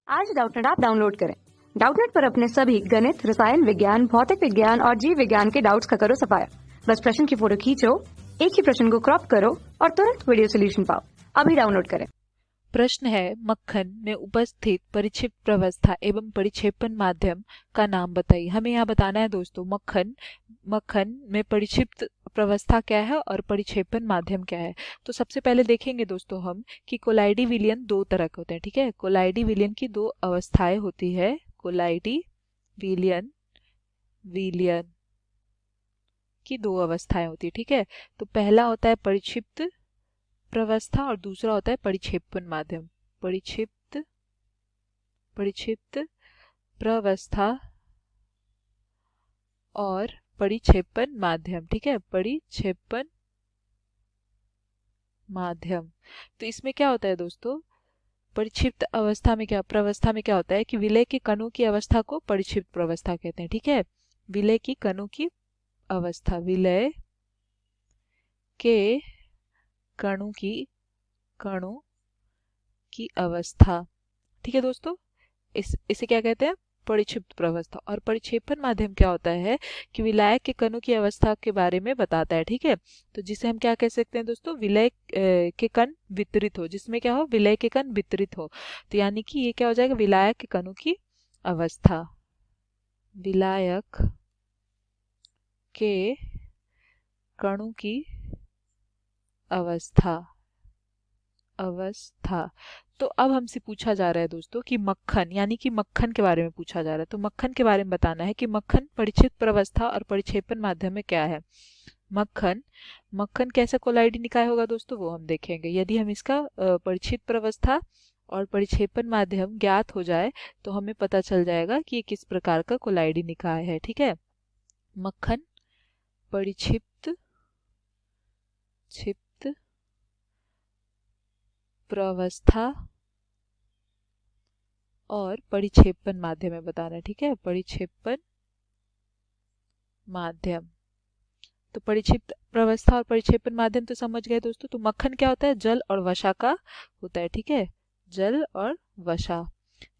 आज Doubtnut app download करें। Doubtnut पर अपने सभी गणित, रसायन विज्ञान, भौतिक विज्ञान और जीव विज्ञान के डाउट्स का करो सफाया। बस प्रश्न की फोटो खींचो, एक ही प्रश्न को क्रॉप करो और तुरंत वीडियो सोल्यूशन पाओ। अभी डाउनलोड करें। प्रश्न है, मक्खन में उपस्थित परिक्षेप प्रवस्था एवं परिक्षेपण माध्यम का नाम बताइए। हमें यहाँ बताना है दोस्तों, मक्खन में परिक्षिप्त प्रवस्था क्या है और परिक्षेपण माध्यम क्या है। तो सबसे पहले देखेंगे दोस्तों हम कि कोलाइडी विलयन दो तरह के होते हैं। ठीक है, कोलाइडी विलयन की दो अवस्थाएं होती है। कोलाइडी विलयन की दो अवस्थाएं होती है। ठीक है, तो पहला होता है परिक्षिप्त प्रवस्था और दूसरा होता है परिक्षेपण माध्यम। परिक्षिप्त प्रवस्था और परिक्षेपण माध्यम। ठीक है, परिक्षेपण माध्यम। तो इसमें क्या होता है दोस्तों, परिक्षिप्त अवस्था में प्रवस्था में क्या होता है कि विलय के कणों की अवस्था को परिक्षिप्त प्रवस्था कहते हैं। ठीक है, विलय की कणों की अवस्था, विलय के कणों की अवस्था। ठीक है दोस्तों, इसे क्या कहते हैं, परिक्षिप्त प्रवस्था। और परिक्षेपण माध्यम क्या होता है कि विलायक के कणों की अवस्था के बारे में बताता है। ठीक है, तो जिसे हम क्या कह सकते हैं दोस्तों, विलय के कण वितरित हो, जिसमें क्या हो, विलय के कण वितरित हो। तो यानी कि ये क्या हो जाएगा, विलायक के कणों की अवस्था, विलायक के कणों की अवस्था। तो अब हमसे पूछा जा रहा है दोस्तों कि मक्खन, यानी कि मक्खन के बारे में पूछा जा रहा है। तो मक्खन के बारे में बताना है कि मक्खन परिक्षिप्त प्रवस्था और परिक्षेपण माध्यम में क्या है। मक्खन कैसा कोलाइडी निकाय होगा दोस्तों, वो हम देखेंगे। यदि हम इसका परिक्षिप्त प्रवस्था और परिक्षेपण माध्यम ज्ञात हो जाए तो हमें पता चल जाएगा कि ये किस प्रकार का कोलाइडी निकाय है। ठीक है, मक्खन परिक्षिप्त प्रवस्था और परिक्षेपण माध्यम में बताना है। ठीक है, परिक्षेपण माध्यम। तो परिक्षिप्त प्रवस्था और परिक्षेपण माध्यम तो समझ गए दोस्तों। तो मक्खन क्या होता है, जल और वसा का होता है। ठीक है, जल और वसा।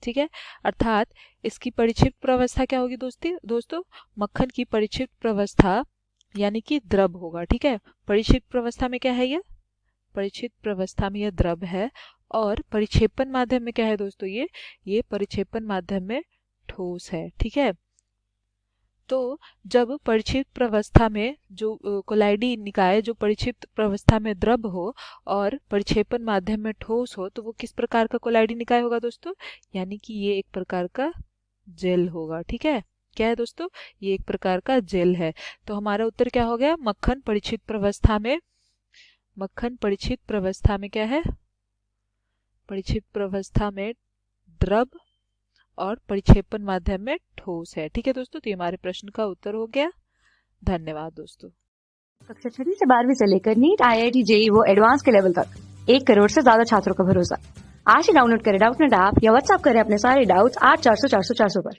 ठीक है, अर्थात इसकी परिक्षिप्त प्रवस्था क्या होगी दोस्तों, मक्खन की परिक्षिप्त प्रवस्था यानी कि द्रव होगा। ठीक है, परिक्षिप्त प्रवस्था में क्या है, यह परिक्षिप्त प्रवस्था में यह द्रव है। और परिक्षेपण माध्यम में क्या है दोस्तों, ये परिक्षेपण माध्यम में ठोस है। ठीक है, तो जब परिक्षिप्त प्रवस्था में जो कोलाइडी निकाय जो परिक्षिप्त प्रवस्था में द्रव हो और परिक्षेपण माध्यम में ठोस हो, तो वो किस प्रकार का कोलाइडी निकाय होगा दोस्तों, यानी कि ये एक प्रकार का जेल होगा। ठीक है, क्या है दोस्तों, ये एक प्रकार का जेल है। तो हमारा उत्तर क्या हो गया, मक्खन परिक्षिप्त प्रवस्था में क्या है, परिक्षिप्त प्रवस्था में द्रव और परिक्षेपण माध्यम में ठोस है। ठीक है दोस्तों, तो ये हमारे प्रश्न का उत्तर हो गया। धन्यवाद दोस्तों। कक्षा 6 से 12वीं से लेकर नीट, IIT, JEE वो एडवांस के लेवल तक 1 करोड़ से ज्यादा छात्रों का भरोसा। आज ही डाउनलोड करें डाउटनेट ऐप या व्हाट्सएप करें अपने सारे डाउट्स 8400 400 400 पर।